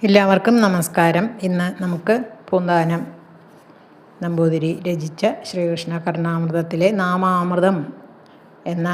എല്ലാവർക്കും നമസ്കാരം. ഇന്ന് നമുക്ക് പൂന്താനം നമ്പൂതിരി രചിച്ച ശ്രീകൃഷ്ണ കർണാമൃതത്തിലെ നാമാമൃതം എന്ന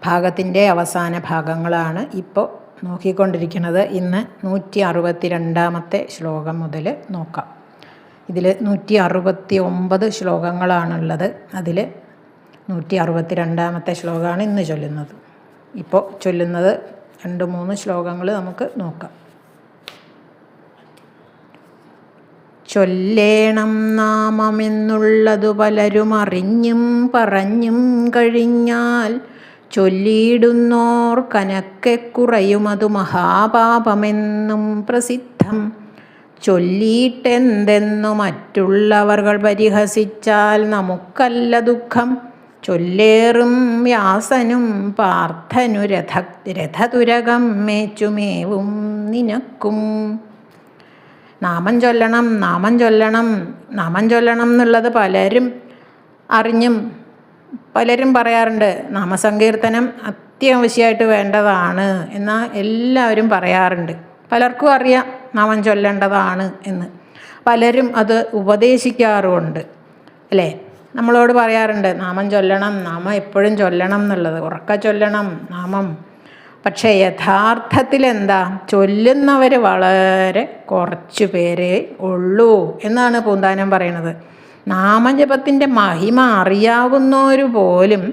ഭാഗത്തിൻ്റെ അവസാന ഭാഗങ്ങളാണ് ഇപ്പോൾ നോക്കിക്കൊണ്ടിരിക്കുന്നത്. ഇന്ന് 162 ശ്ലോകം മുതൽ നോക്കാം. ഇതിൽ 169 ശ്ലോകങ്ങളാണുള്ളത്. അതിൽ 162 ശ്ലോകമാണ് ഇന്ന് ചൊല്ലുന്നത്. ഇപ്പോൾ ചൊല്ലുന്നത് 2-3 ശ്ലോകങ്ങൾ നമുക്ക് നോക്കാം. ചൊല്ലേണം നാമമെന്നുള്ളതു പലരും അറിഞ്ഞും പറഞ്ഞും കഴിഞ്ഞാൽ ചൊല്ലിയിടുന്നോർ കനക്കെ കുറയുമതു മഹാപാപമെന്നും പ്രസിദ്ധം. ചൊല്ലിയിട്ടെന്തെന്നു മറ്റുള്ളവർ പരിഹസിച്ചാൽ നമുക്കല്ല ദുഃഖം. ചൊല്ലേറും വ്യാസനും പാർത്ഥനു രഥതുരകം മേച്ചുമേവും നിനക്കും. നാമം ചൊല്ലണം എന്നുള്ളത് പലരും അറിഞ്ഞും പലരും പറയാറുണ്ട്. നാമസങ്കീർത്തനം അത്യാവശ്യമായിട്ട് വേണ്ടതാണ് എന്നാൽ എല്ലാവരും പറയാറുണ്ട്. പലർക്കും അറിയാം നാമം ചൊല്ലേണ്ടതാണ് എന്ന്. പലരും അത് ഉപദേശിക്കാറുമുണ്ട് അല്ലേ? നമ്മളോട് പറയാറുണ്ട് നാമം ചൊല്ലണം, നാമം എപ്പോഴും ചൊല്ലണം എന്നുള്ളത്, ഉറക്കെ ചൊല്ലണം നാമം. പക്ഷേ യഥാർത്ഥത്തിൽ എന്താ, ചൊല്ലുന്നവർ വളരെ കുറച്ചു പേരേ ഉള്ളൂ എന്നാണ് പൂന്താനം പറയുന്നത്. നാമജപത്തിൻ്റെ മഹിമ അറിയാവുന്നവർ പോലും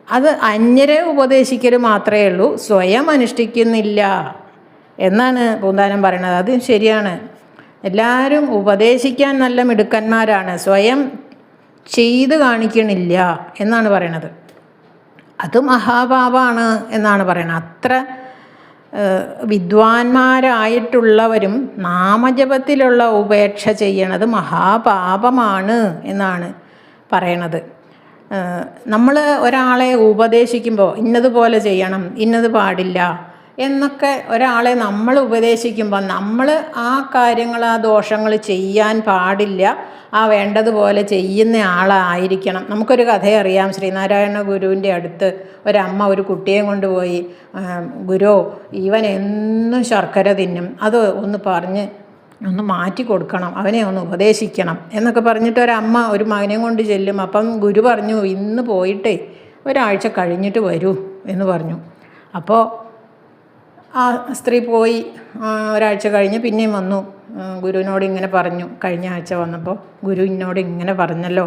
അത് അന്യരെ ഉപദേശിക്കൽ മാത്രമേ ഉള്ളൂ, സ്വയം അനുഷ്ഠിക്കുന്നില്ല എന്നാണ് പൂന്താനം പറയുന്നത്. അത് ശരിയാണ്. എല്ലാവരും ഉപദേശിക്കാൻ നല്ല മിടുക്കന്മാരാണ്, സ്വയം ചെയ്ത് കാണിക്കണില്ല എന്നാണ് പറയണത്. അത് മഹാപാപമാണ് എന്നാണ് പറയുന്നത്. അത്ര വിദ്വാൻമാരായിട്ടുള്ളവരും നാമജപത്തിലുള്ള ഉപേക്ഷ ചെയ്യണത് മഹാപാപമാണ് എന്നാണ് പറയണത്. നമ്മൾ ഒരാളെ ഉപദേശിക്കുമ്പോൾ ഇന്നതുപോലെ ചെയ്യണം, ഇന്നത് പാടില്ല എന്നൊക്കെ ഒരാളെ നമ്മൾ ഉപദേശിക്കുമ്പോൾ നമ്മൾ ആ കാര്യങ്ങൾ, ആ ദോഷങ്ങൾ ചെയ്യാൻ പാടില്ല, ആ വേണ്ടതുപോലെ ചെയ്യുന്ന ആളായിരിക്കണം. നമുക്കൊരു കഥ അറിയാം. ശ്രീനാരായണ ഗുരുവിൻ്റെ അടുത്ത് ഒരമ്മ ഒരു കുട്ടിയെ കൊണ്ടുപോയി, ഗുരു ഇവൻ എന്നും ശർക്കര തിന്നും, അത് ഒന്ന് മാറ്റി കൊടുക്കണം, അവനെ ഒന്ന് ഉപദേശിക്കണം എന്നൊക്കെ പറഞ്ഞിട്ട് ഒരമ്മ ഒരു മകനെ കൊണ്ട് ചെല്ലും. അപ്പം ഗുരു പറഞ്ഞു, ഇന്ന് പോയിട്ടേ ഒരാഴ്ച കഴിഞ്ഞിട്ട് വരൂ എന്ന് പറഞ്ഞു. അപ്പോൾ ആ സ്ത്രീ പോയി. ഒരാഴ്ച കഴിഞ്ഞ് പിന്നെയും വന്നു. ഗുരുവിനോട് ഇങ്ങനെ പറഞ്ഞു, കഴിഞ്ഞ ആഴ്ച വന്നപ്പോൾ ഗുരു എന്നോട് ഇങ്ങനെ പറഞ്ഞല്ലോ,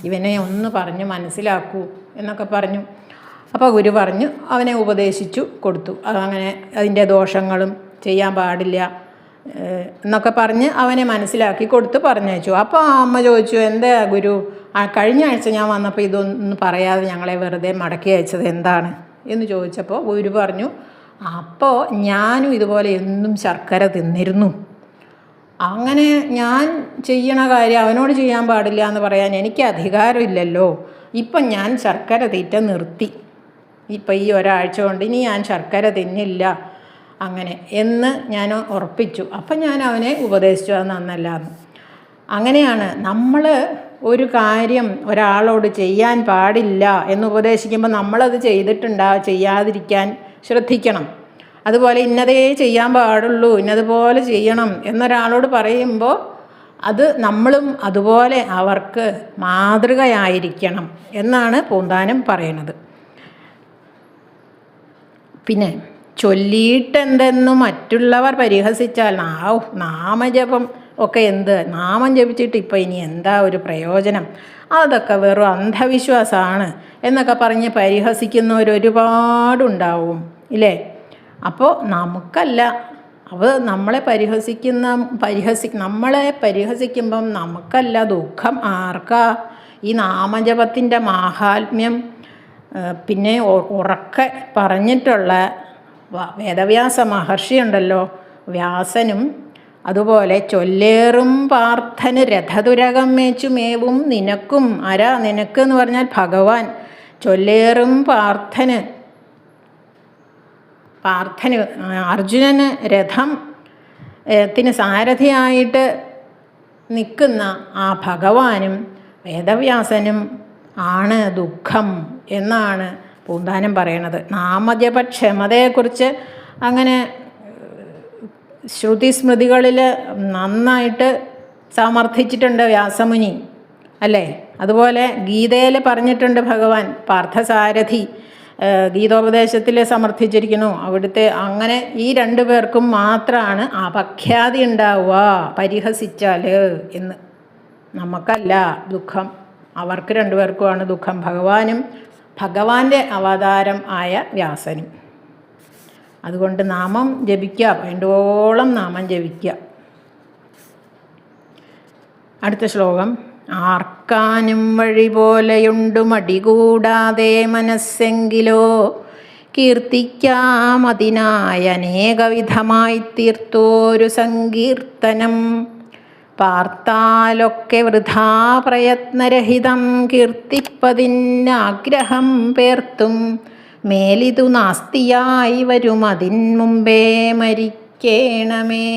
ഇവനെ ഒന്ന് പറഞ്ഞ് മനസ്സിലാക്കൂ എന്നൊക്കെ പറഞ്ഞു. അപ്പോൾ ഗുരു പറഞ്ഞു, അവനെ ഉപദേശിച്ചു കൊടുത്തു. അങ്ങനെ അതിൻ്റെ ദോഷങ്ങളും ചെയ്യാൻ പാടില്ല എന്നൊക്കെ പറഞ്ഞ് അവനെ മനസ്സിലാക്കി കൊടുത്ത് പറഞ്ഞയച്ചു. അപ്പോൾ ആ അമ്മ ചോദിച്ചു, എന്താ ഗുരു, കഴിഞ്ഞ ആഴ്ച ഞാൻ വന്നപ്പോൾ ഇതൊന്നും പറയാതെ ഞങ്ങളെ വെറുതെ മടക്കി അയച്ചത് എന്താണ് എന്ന് ചോദിച്ചപ്പോൾ ഗുരു പറഞ്ഞു, അപ്പോൾ ഞാനും ഇതുപോലെ എന്നും ശർക്കര തിന്നിരുന്നു. അങ്ങനെ ഞാൻ ചെയ്യണ കാര്യം അവനോട് ചെയ്യാൻ പാടില്ല എന്ന് പറയാൻ എനിക്ക് അധികാരമില്ലല്ലോ. ഇപ്പം ഞാൻ ശർക്കര തീറ്റ നിർത്തി. ഇപ്പം ഈ ഒരാഴ്ച കൊണ്ട് ഇനി ഞാൻ ശർക്കര തിന്നില്ല അങ്ങനെ എന്ന് ഞാൻ ഉറപ്പിച്ചു. അപ്പം ഞാൻ അവനെ ഉപദേശിച്ചു, അത് നന്നല്ലാന്ന്. അങ്ങനെയാണ് നമ്മൾ ഒരു കാര്യം ഒരാളോട് ചെയ്യാൻ പാടില്ല എന്ന് ഉപദേശിക്കുമ്പോൾ നമ്മളത് ചെയ്യാതിരിക്കാൻ ശ്രദ്ധിക്കണം. അതുപോലെ ഇന്നതേ ചെയ്യാൻ പാടുള്ളൂ, ഇന്നതുപോലെ ചെയ്യണം എന്നൊരാളോട് പറയുമ്പോൾ അത് നമ്മളും അതുപോലെ അവർക്ക് മാതൃകയായിരിക്കണം എന്നാണ് പൂന്താനം പറയുന്നത്. പിന്നെ ചൊല്ലിയിട്ടെന്തെന്നു മറ്റുള്ളവർ പരിഹസിച്ചാൽ, നാമജപം ഒക്കെ നാമം ജപിച്ചിട്ട് ഇപ്പം ഇനി എന്താ ഒരു പ്രയോജനം, അതൊക്കെ വെറും അന്ധവിശ്വാസമാണ് എന്നൊക്കെ പറഞ്ഞ് പരിഹസിക്കുന്നവർ ഒരുപാടുണ്ടാവും ഇല്ലേ? അപ്പോൾ നമുക്കല്ല, നമ്മളെ പരിഹസിക്കുമ്പം നമുക്കല്ല ദുഃഖം, ആർക്കാ? ഈ നാമജപത്തിൻ്റെ മാഹാത്മ്യം പിന്നെ ഉറക്കെ പറഞ്ഞിട്ടുള്ള വേദവ്യാസ മഹർഷി ഉണ്ടല്ലോ, വ്യാസനും അതുപോലെ ചൊല്ലേറും പാർത്ഥന് രഥതുരകം മേച്ചുമേവും നിനക്കും. ആരാ നിനക്ക് എന്ന് പറഞ്ഞാൽ ഭഗവാൻ. ചൊല്ലേറും പാർത്ഥന് അർജുനന് രഥത്തിന് സാരഥിയായിട്ട് നിൽക്കുന്ന ആ ഭഗവാനും വേദവ്യാസനും ആണ് ദുഃഖം എന്നാണ് പൂന്താനം പറയണത്. നാമജപക്ഷമതയെക്കുറിച്ച് അങ്ങനെ ശ്രുതിസ്മൃതികളിൽ നന്നായിട്ട് സമർത്ഥിച്ചിട്ടുണ്ട് വ്യാസമുനി അല്ലേ. അതുപോലെ ഗീതയിൽ പറഞ്ഞിട്ടുണ്ട് ഭഗവാൻ. പാർത്ഥസാരഥി ഗീതോപദേശത്തിൽ സമർത്ഥിച്ചിരിക്കുന്നു. അവിടുത്തെ അങ്ങനെ ഈ രണ്ടു പേർക്കും മാത്രമാണ് അപഖ്യാതി ഉണ്ടാവുക പരിഹസിച്ചാൽ എന്ന്. നമുക്കല്ല ദുഃഖം, അവർക്ക് രണ്ടുപേർക്കുമാണ് ദുഃഖം, ഭഗവാനും ഭഗവാന്റെ അവതാരം ആയ വ്യാസനും. അതുകൊണ്ട് നാമം ജപിക്കുക, വേണ്ടോളം നാമം ജപിക്കുക. അടുത്ത ശ്ലോകം. ആർക്കാനും വഴി പോലെയുണ്ടു മടികൂടാതെ മനസ്സെങ്കിലോ കീർത്തിക്കാം അതിനായി അനേകവിധമായി തീർത്തോരു സങ്കീർത്തനം. പാർത്താലൊക്കെ വൃഥാ പ്രയത്നരഹിതം കീർത്തിപ്പതിനാഗ്രഹം പേർത്തും മേലിതു നാസ്തിയായി വരും അതിൻ മുമ്പേ മരിക്കേണമേ.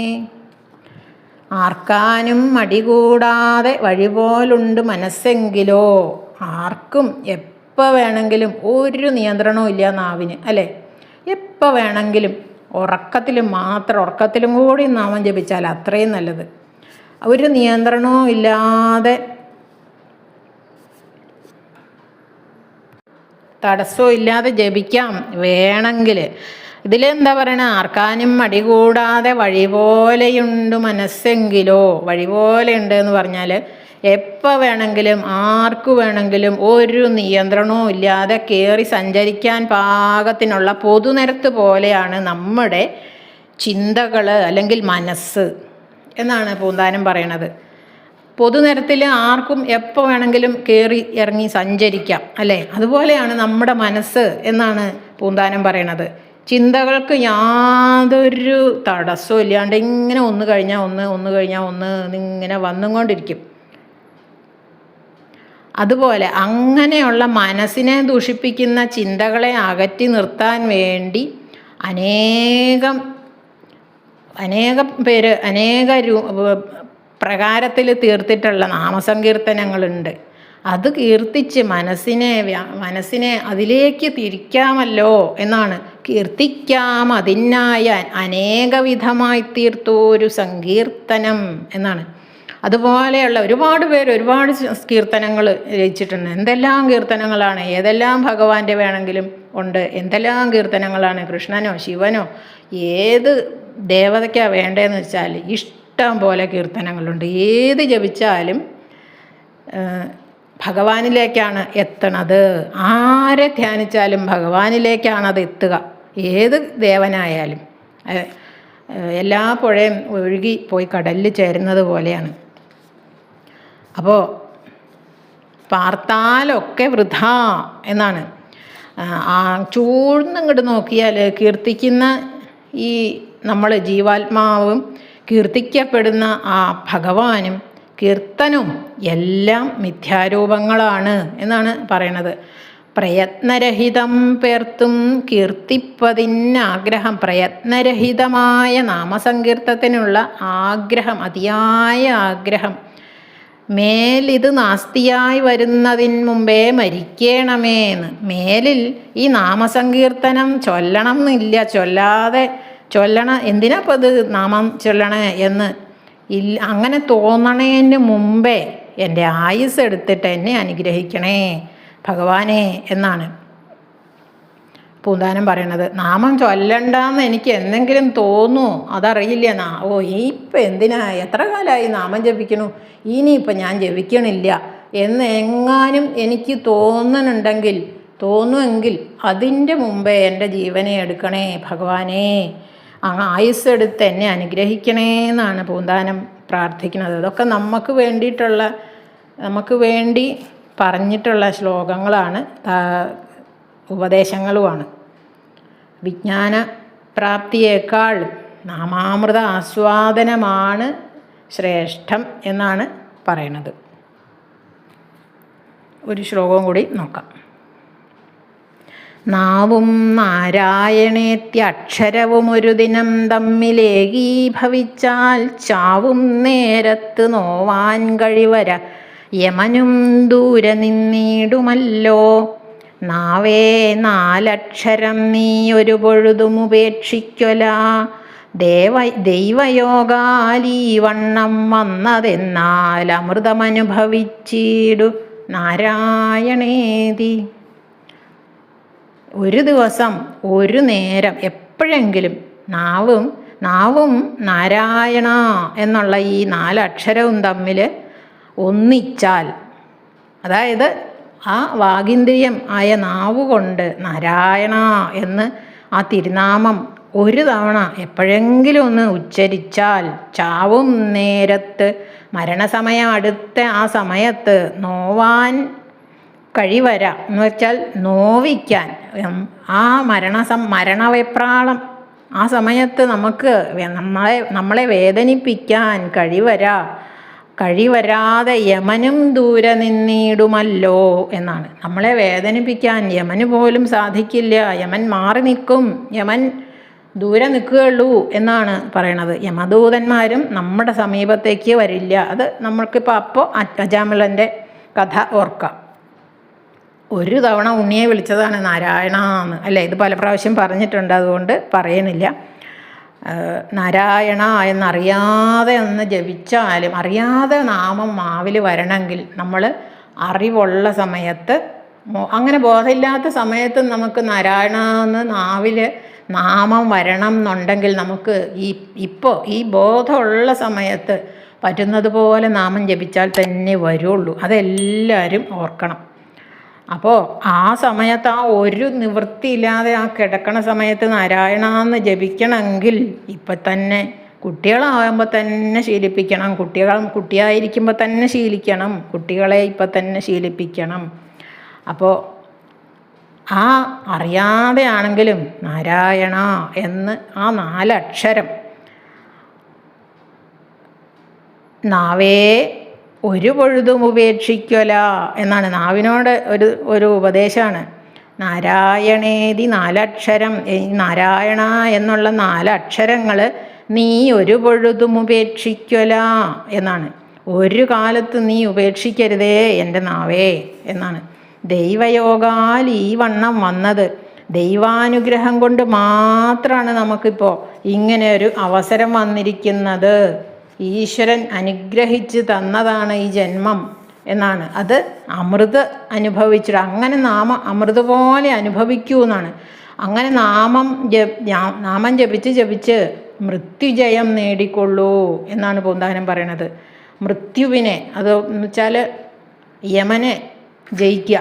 ആർക്കാനും മടികൂടാതെ വഴിപോലുണ്ട് മനസ്സെങ്കിലോ. ആർക്കും എപ്പോൾ വേണമെങ്കിലും ഒരു നിയന്ത്രണവും ഇല്ല നാവിന് അല്ലേ. എപ്പോൾ വേണമെങ്കിലും ഉറക്കത്തിലും കൂടി നാമം ജപിച്ചാൽ അത്രയും നല്ലത്. ഒരു നിയന്ത്രണവും ഇല്ലാതെ തടസ്സവും ഇല്ലാതെ ജപിക്കാം വേണമെങ്കിൽ. ഇതിലെന്താ പറയണ? ആർക്കാനും മടികൂടാതെ വഴി പോലെയുണ്ട് മനസ്സെങ്കിലോ. വഴി പോലെ ഉണ്ട് എന്ന് പറഞ്ഞാൽ എപ്പോൾ വേണമെങ്കിലും ആർക്കു വേണമെങ്കിലും ഒരു നിയന്ത്രണവും ഇല്ലാതെ കയറി സഞ്ചരിക്കാൻ പാകത്തിനുള്ള പൊതുനിരത്ത് പോലെയാണ് നമ്മുടെ ചിന്തകൾ അല്ലെങ്കിൽ മനസ്സ് എന്നാണ് പൂന്താനം പറയണത്. പൊതുനിരത്തിൽ ആർക്കും എപ്പോൾ വേണമെങ്കിലും കയറി ഇറങ്ങി സഞ്ചരിക്കാം അല്ലേ. അതുപോലെയാണ് നമ്മുടെ മനസ്സ് എന്നാണ് പൂന്താനം പറയണത്. ചിന്തകൾക്ക് യാതൊരു തടസ്സവും ഇല്ലാണ്ട് ഇങ്ങനെ ഒന്ന് കഴിഞ്ഞാൽ ഒന്ന് ഇങ്ങനെ വന്നുകൊണ്ടിരിക്കും. അതുപോലെ അങ്ങനെയുള്ള മനസ്സിനെ ദൂഷിപ്പിക്കുന്ന ചിന്തകളെ അകറ്റി നിർത്താൻ വേണ്ടി അനേകം പേര് പ്രകാരത്തിൽ തീർത്തിട്ടുള്ള നാമസങ്കീർത്തനങ്ങളുണ്ട്. അത് കീർത്തിച്ച് മനസ്സിനെ അതിലേക്ക് തിരിക്കാമല്ലോ എന്നാണ്. കീർത്തിക്കാം അതിനായ അനേകവിധമായി തീർത്തോരു സങ്കീർത്തനം എന്നാണ്. അതുപോലെയുള്ള ഒരുപാട് പേര് ഒരുപാട് കീർത്തനങ്ങൾ രചിച്ചിട്ടുണ്ട്. എന്തെല്ലാം കീർത്തനങ്ങളാണ്, ഏതെല്ലാം ഭഗവാന്റെ വേണമെങ്കിലും ഉണ്ട്. എന്തെല്ലാം കീർത്തനങ്ങളാണ്, കൃഷ്ണനോ ശിവനോ ഏത് ദേവതയ്ക്കാണ് വേണ്ടതെന്ന് വെച്ചാൽ ഇഷ്ടം പോലെ കീർത്തനങ്ങളുണ്ട്. ഏത് ജപിച്ചാലും ഭഗവാനിലേക്കാണ് എത്തണത്. ആരെ ധ്യാനിച്ചാലും ഭഗവാനിലേക്കാണത് എത്തുക. ഏത് ദേവനായാലും എല്ലാ പുഴയും ഒഴുകി പോയി കടലിൽ ചേരുന്നത് പോലെയാണ്. അപ്പോൾ പാർത്താലൊക്കെ വൃഥാ എന്നാണ്. ചൂഴ്ന്നിങ്ങോട്ട് നോക്കിയാൽ കീർത്തിക്കുന്ന ഈ നമ്മൾ ജീവാത്മാവും കീർത്തിക്കപ്പെടുന്ന ആ ഭഗവാനും കീർത്തനവും എല്ലാം മിഥ്യാരൂപങ്ങളാണ് എന്നാണ് പറയണത്. പ്രയത്നരഹിതം പേർത്തും കീർത്തിപ്പതിനാഗ്രഹം. പ്രയത്നരഹിതമായ നാമസങ്കീർത്തത്തിനുള്ള ആഗ്രഹം, അതിയായ ആഗ്രഹം. മേലിത് നാസ്തിയായി വരുന്നതിന് മുമ്പേ മരിക്കണമേന്ന്. മേലിൽ ഈ നാമസങ്കീർത്തനം ചൊല്ലണം എന്നില്ല, ചൊല്ലണം എന്തിനാ ഇപ്പോൾ ഇത് നാമം ചൊല്ലണേ എന്ന് ഇല്ല. അങ്ങനെ തോന്നണേന് മുമ്പേ എൻ്റെ ആയുസ് എടുത്തിട്ട് എന്നെ അനുഗ്രഹിക്കണേ ഭഗവാനെ എന്നാണ് പൂന്താനം പറയണത്. നാമം ചൊല്ലണ്ടെന്ന് എനിക്ക് എന്തെങ്കിലും തോന്നുമോ അതറിയില്ല. ഇപ്പം എന്തിനാ, എത്ര കാലമായി നാമം ജപിക്കണു, ഇനിയിപ്പം ഞാൻ ജപിക്കണില്ല എന്ന് എങ്ങാനും എനിക്ക് തോന്നുമെങ്കിൽ അതിൻ്റെ മുമ്പേ എൻ്റെ ജീവനെ എടുക്കണേ ഭഗവാനെ, ആയുസ് എടുത്ത് എന്നെ അനുഗ്രഹിക്കണേ എന്നാണ് പൂന്താനം പ്രാർത്ഥിക്കുന്നത്. ഇതൊക്കെ നമുക്ക് വേണ്ടി പറഞ്ഞിട്ടുള്ള ശ്ലോകങ്ങളാണ്, ഉപദേശങ്ങളുമാണ്. വിജ്ഞാന പ്രാപ്തിയേക്കാൾ നാമാമൃത ആസ്വാദനമാണ് ശ്രേഷ്ഠം എന്നാണ് പറയുന്നത്. ഒരു ശ്ലോകം കൂടി നോക്കാം. നാവും നാരായണേത്യക്ഷരവും ഒരു ദിനം തമ്മിലേകീഭവിച്ചാൽ ചാവും നേരത്ത് നോവാൻ കഴിവര യമനും ദൂരെ നിന്നിടുമല്ലോ. നാവേ നാലക്ഷരം നീ ഒരു പൊഴുതും ഉപേക്ഷിക്കൊല, ദൈവയോഗാലീ വണ്ണം വന്നതെന്നാൽ അമൃതമനുഭവിച്ചിടു നാരായണേതി. ഒരു ദിവസം ഒരു നേരം എപ്പോഴെങ്കിലും നാവും നാരായണ എന്നുള്ള ഈ 4 അക്ഷരവും തമ്മിൽ ഒന്നിച്ചാൽ, അതായത് ആ വാഗീന്ദ്രിയം ആയ നാവ് കൊണ്ട് നാരായണ എന്ന് ആ തിരുനാമം ഒരു തവണ എപ്പോഴെങ്കിലും ഒന്ന് ഉച്ചരിച്ചാൽ, ചാവും നേരത്ത് മരണസമയം അടുത്ത ആ സമയത്ത് നോവാൻ കഴിവര എന്ന് വെച്ചാൽ നോവിക്കാൻ, ആ മരണവെപ്രാളം ആ സമയത്ത് നമുക്ക് നമ്മളെ വേദനിപ്പിക്കാൻ കഴിവരാതെ യമനും ദൂരെ നിന്നിടുമല്ലോ എന്നാണ്. നമ്മളെ വേദനിപ്പിക്കാൻ യമന് പോലും സാധിക്കില്ല. യമൻ മാറി നിൽക്കും, യമൻ ദൂരെ നിൽക്കുകയുള്ളൂ എന്നാണ് പറയണത്. യമദൂതന്മാരും നമ്മുടെ സമീപത്തേക്ക് വരില്ല. അത് നമ്മൾക്കിപ്പോൾ അജാമിളൻ്റെ കഥ ഓർക്കാം. ഒരു തവണ ഉണ്ണിയെ വിളിച്ചതാണ് നാരായണ എന്ന്, അല്ലേ? ഇത് പല പ്രാവശ്യം പറഞ്ഞിട്ടുണ്ട്, അതുകൊണ്ട് പറയണില്ല. നാരായണ എന്നറിയാതെ ഒന്ന് ജപിച്ചാലും, അറിയാതെ നാമം നാവിൽ വരണമെങ്കിൽ നമ്മൾ അറിവുള്ള സമയത്ത്, അങ്ങനെ ബോധമില്ലാത്ത സമയത്ത് നമുക്ക് നാരായണ എന്ന് നാവിൽ നാമം വരണം എന്നുണ്ടെങ്കിൽ നമുക്ക് ഇപ്പോൾ ഈ ബോധമുള്ള സമയത്ത് പറ്റുന്നത് പോലെ നാമം ജപിച്ചാൽ തന്നെ വരുള്ളൂ. അതെല്ലാവരും ഓർക്കണം. അപ്പോൾ ആ സമയത്ത് ആ ഒരു നിവൃത്തിയില്ലാതെ ആ കിടക്കണ സമയത്ത് നാരായണ എന്ന് ജപിക്കണമെങ്കിൽ ഇപ്പം തന്നെ കുട്ടികളാകുമ്പോൾ തന്നെ ശീലിപ്പിക്കണം. കുട്ടിയായിരിക്കുമ്പോൾ തന്നെ ശീലിക്കണം. കുട്ടികളെ ഇപ്പം തന്നെ ശീലിപ്പിക്കണം. അപ്പോൾ ആ അറിയാതെ ആണെങ്കിലും നാരായണ എന്ന് ആ 4 അക്ഷരം നാവേ ഒരു പൊഴുതും ഉപേക്ഷിക്കല എന്നാണ്. നാവിനോട് ഒരു ഉപദേശമാണ്. നാരായണേതി 4 അക്ഷരം, ഈ നാരായണ എന്നുള്ള 4 അക്ഷരങ്ങൾ നീ ഒരു പൊഴുതും ഉപേക്ഷിക്കല എന്നാണ്. ഒരു കാലത്ത് നീ ഉപേക്ഷിക്കരുതേ എൻ്റെ നാവേ എന്നാണ്. ദൈവയോഗാൽ ഈ വണ്ണം വന്നത്, ദൈവാനുഗ്രഹം കൊണ്ട് മാത്രമാണ് നമുക്കിപ്പോൾ ഇങ്ങനെ ഒരു അവസരം വന്നിരിക്കുന്നത്. ഈശ്വരൻ അനുഗ്രഹിച്ച് തന്നതാണ് ഈ ജന്മം എന്നാണ്. അത് അമൃത് അനുഭവിച്ചിട്ട്, അങ്ങനെ അമൃത് പോലെ അനുഭവിക്കൂ എന്നാണ്. അങ്ങനെ നാമം ജപിച്ച് മൃത്യുജയം നേടിക്കൊള്ളൂ എന്നാണ് പൂന്താനം പറയണത്. മൃത്യുവിനെ, അത് എന്ന് വെച്ചാൽ യമനെ ജയിക്കുക.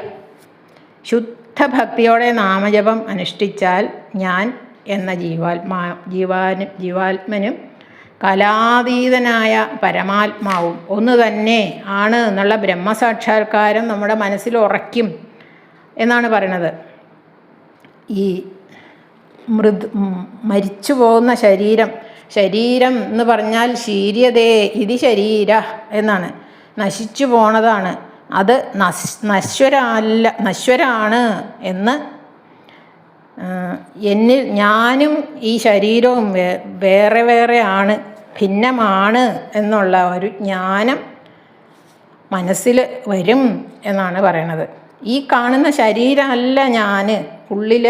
ശുദ്ധഭക്തിയോടെ നാമജപം അനുഷ്ഠിച്ചാൽ ഞാൻ എന്ന ജീവാത്മനും കലാതീതനായ പരമാത്മാവും ഒന്ന് തന്നെ ആണ് എന്നുള്ള ബ്രഹ്മസാക്ഷാത്കാരം നമ്മുടെ മനസ്സിൽ ഉറയ്ക്കും എന്നാണ് പറയണത്. ഈ മരിച്ചു പോകുന്ന ശരീരം എന്ന് പറഞ്ഞാൽ ശീര്യതേ ഇത് ശരീര എന്നാണ്. നശിച്ചു പോണതാണ്. അത് നശ്വരാണ് എന്ന് ഞാനും ഈ ശരീരവും വേറെ ആണ്, ഭിന്നമാണ് എന്നുള്ള ഒരു ജ്ഞാനം മനസ്സിൽ വരും എന്നാണ് പറയണത്. ഈ കാണുന്ന ശരീരമല്ല ഞാൻ, ഉള്ളിൽ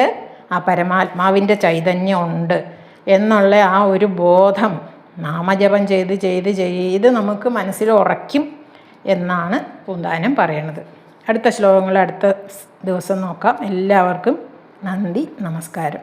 ആ പരമാത്മാവിൻ്റെ ചൈതന്യം ഉണ്ട് എന്നുള്ള ആ ഒരു ബോധം നാമജപം ചെയ്ത് നമുക്ക് മനസ്സിൽ ഉറയ്ക്കും എന്നാണ് പൂന്താനം പറയണത്. അടുത്ത ശ്ലോകങ്ങൾ അടുത്ത ദിവസം നോക്കാം. എല്ലാവർക്കും നന്ദി, നമസ്കാരം.